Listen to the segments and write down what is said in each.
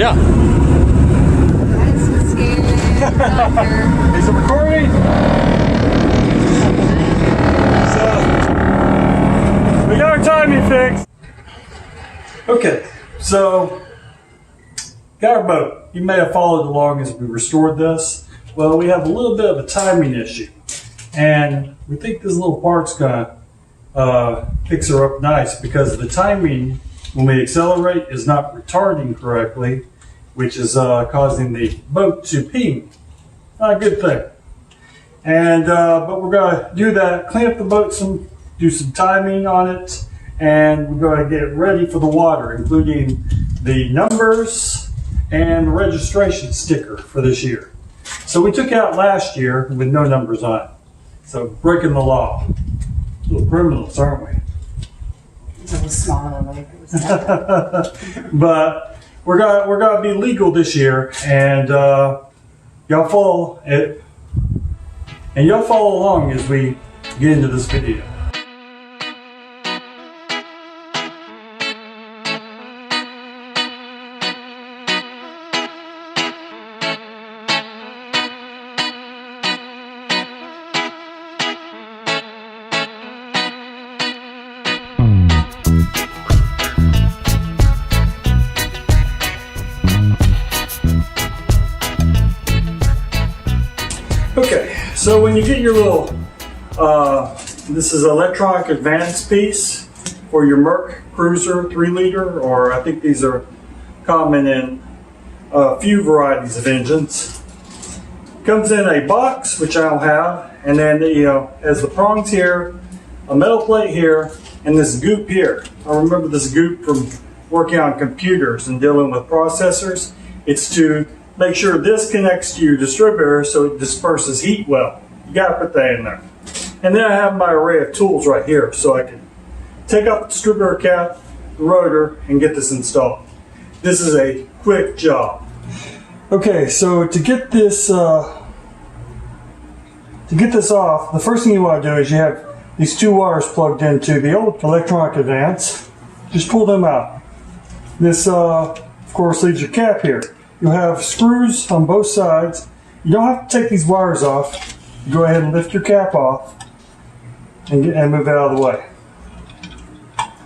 Yeah. That's scary. Is it recording? So, we got our timing fixed. Okay, so, got our boat. You may have followed along as we restored this. Well, we have a little bit of a timing issue. And we think this little part's gonna fix her up nice because the timing when we accelerate is not retarding correctly, which is causing the boat to ping. Not a good thing. And but we're gonna do that, clean up the boat some, do some timing on it, and we're gonna get ready for the water, including the numbers and the registration sticker for this year. So we took out last year with no numbers on it. So breaking the law. Little criminals, aren't we? It's a little smaller like it was But we're gonna be legal this year, and y'all follow it, and y'all follow along as we get into this video. Okay, so when you get your little, this is an electronic advance piece for your Mercruiser 3-liter, or I think these are common in a few varieties of engines. Comes in a box, which I don't have, and then has the prongs here, a metal plate here, and this goop here. I remember this goop from working on computers and dealing with processors. It's to make sure this connects to your distributor so it disperses heat well. You gotta put that in there. And then I have my array of tools right here so I can take out the distributor cap, the rotor, and get this installed. This is a quick job. Okay, so to get this off, the first thing you want to do is you have these two wires plugged into the old electronic advance. Just pull them out. This, of course, leaves your cap here. You'll have screws on both sides. You don't have to take these wires off. You go ahead and lift your cap off and move it out of the way.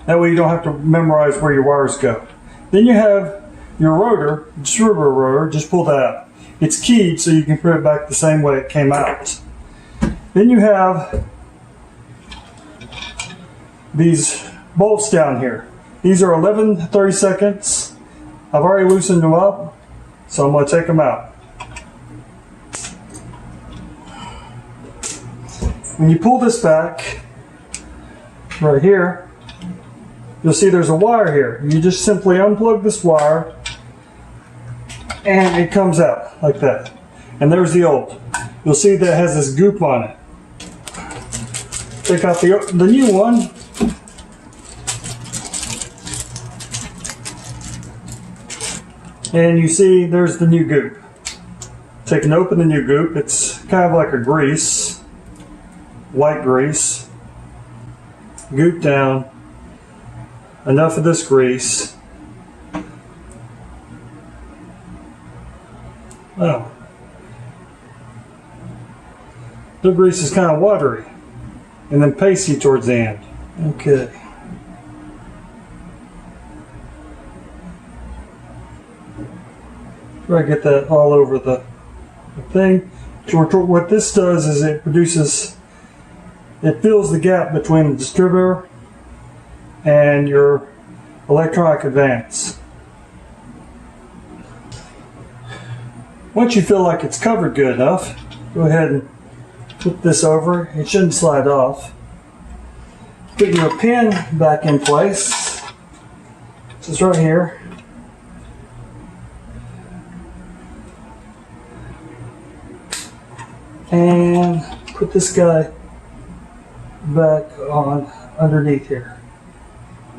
That way you don't have to memorize where your wires go. Then you have your rotor, distributor rotor, just pull that out. It's keyed so you can put it back the same way it came out. Then you have these bolts down here. These are 11/32. I've already loosened them up, so I'm going to take them out. When you pull this back, right here, you'll see there's a wire here. You just simply unplug this wire, and it comes out like that. And there's the old. You'll see that it has this goop on it. Take out the new one. And you see there's the new goop. Take and open the new goop. It's kind of like a grease, white grease. Goop down. Enough of this grease. Oh. The grease is kind of watery and then pasty towards the end. Okay. Try to get that all over the thing. What this does is it fills the gap between the distributor and your electronic advance. Once you feel like it's covered good enough, go ahead and flip this over. It shouldn't slide off. Put your pin back in place. It's right here. And put this guy back on underneath here.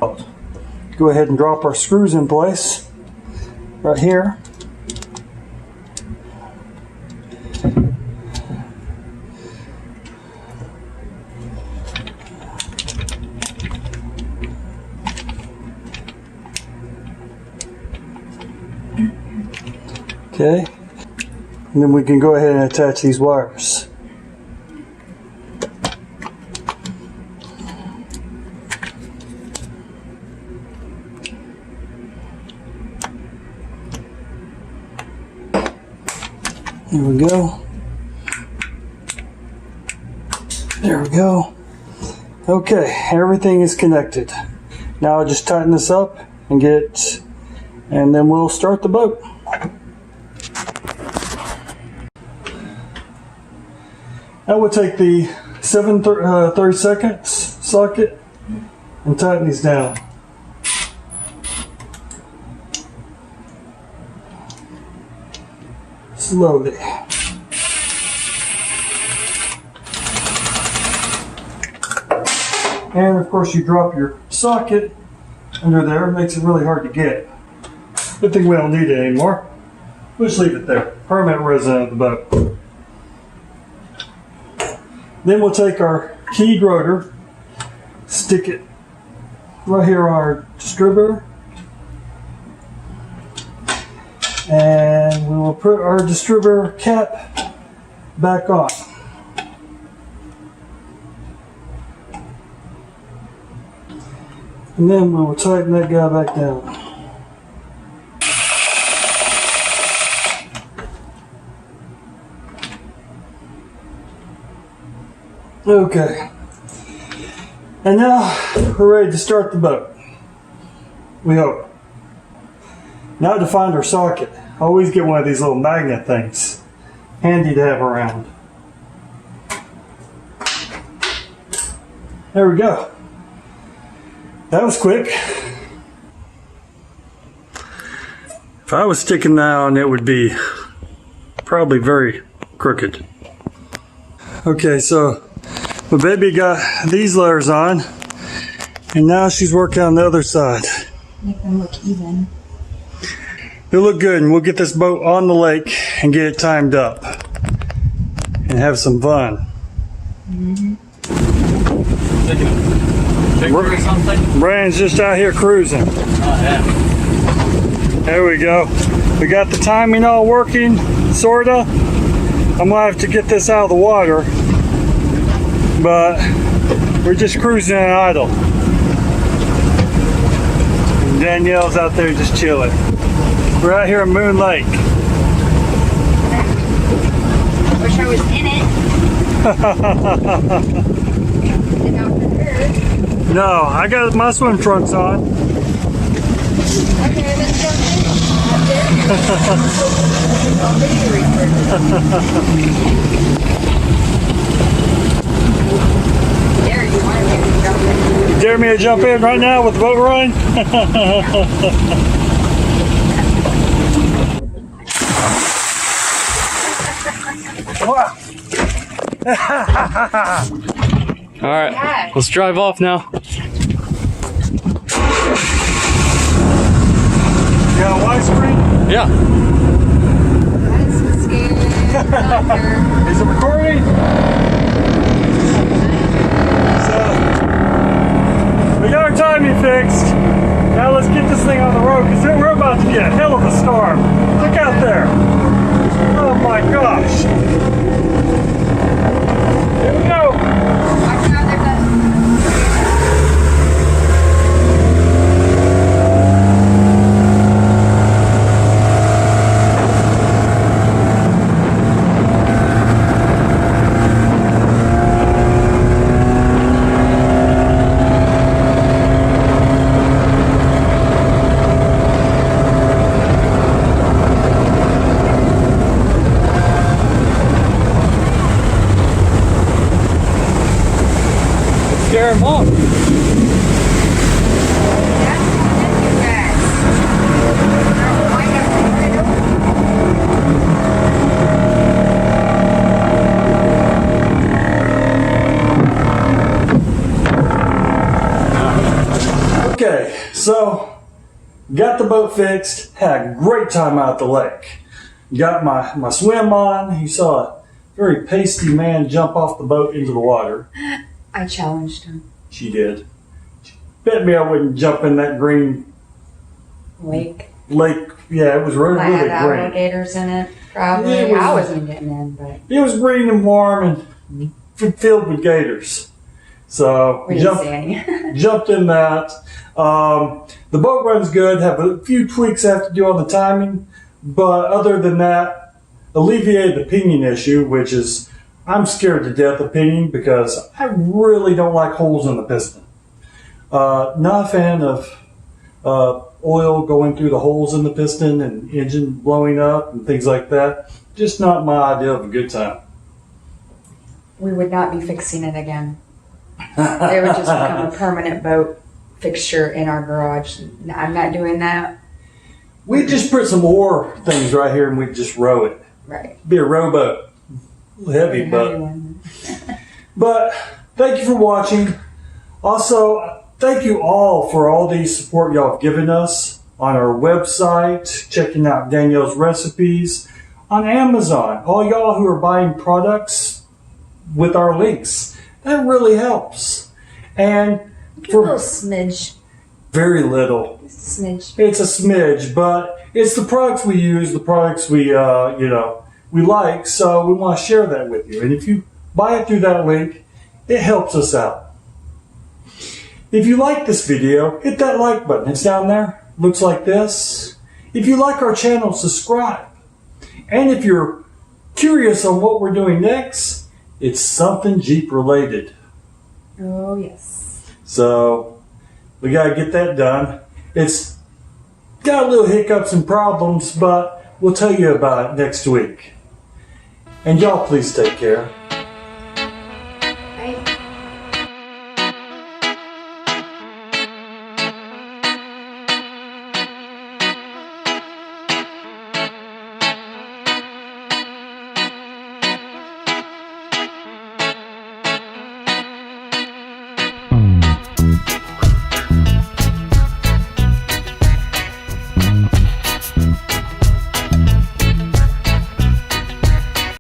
Go ahead and drop our screws in place right here. Okay. And then we can go ahead and attach these wires. Here we go. There we go. Okay, everything is connected. Now I'll just tighten this up and and then we'll start the boat. Now we'll take the 7/32 socket and tighten these down. Slowly. And of course you drop your socket under there, it makes it really hard to get. Good thing we don't need it anymore. We'll just leave it there. Permanent resident of the boat. Then we'll take our keyed rotor, stick it right here on our distributor, and we will put our distributor cap back on. And then we will tighten that guy back down. Okay. And now we're ready to start the boat. We hope. Now to find our socket. I always get one of these little magnet things. Handy to have around. There we go. That was quick. If I was sticking that on, it would be probably very crooked. Okay, so my baby got these layers on, and now she's working on the other side. Make them look even. It'll look good, and we'll get this boat on the lake and get it timed up and have some fun. Picture or something? Brandon's just out here cruising. Oh, yeah. There we go. We got the timing all working, sorta. I'm gonna have to get this out of the water, but we're just cruising and idle. And Danielle's out there just chilling. We're out here in Moon Lake. Wish I was in it. And not prepared. No, I got my swim trunks on. Okay, let's jump in. Dare you want me to jump in? You dare me to jump in right now with the boat run? All right, let's drive off now. You got a widescreen? Yeah. That's scary. Is it recording? So, we got our timing fixed. Now let's get this thing on the road because we're about to get a hell of a storm. Look out there. Oh my gosh. Here we go. Watch out, there's a... Scare him off. Okay, so got the boat fixed, had a great time out at the lake. Got my swim on. You saw a very pasty man jump off the boat into the water. I challenged him. She did. She bet me I wouldn't jump in that green Lake. lake. Yeah, it was really, Might really have green. alligators in it, probably. Yeah, it was- I wasn't getting in, but It was green and warm and filled with gators. So we didn't see any. jumped in that. The boat run's good. Have a few tweaks I have to do on the timing, but other than that, alleviated the pinion issue, which is I'm scared to death of pinion because I really don't like holes in the piston. Not a fan of oil going through the holes in the piston and engine blowing up and things like that. Just not my idea of a good time. We would not be fixing it again. It would just become a permanent boat fixture in our garage. I'm not doing that. We just put some oar things right here and we just row it. Right. Be a rowboat. Heavy, but. But thank you for watching. Also, thank you all for all the support y'all have given us on our website, checking out Danielle's recipes, on Amazon. All y'all who are buying products with our links. That really helps. And A little smidge. very little. Just a smidge. It's a smidge, but it's the products we use, the products we we like, so we want to share that with you. And if you buy it through that link, it helps us out. If you like this video, hit that like button. It's down there. Looks like this. If you like our channel, subscribe. And if you're curious on what we're doing next, it's something Jeep related. Oh, yes. So we got to get that done. It's got a little hiccups and problems, but we'll tell you about it next week. And y'all please take care.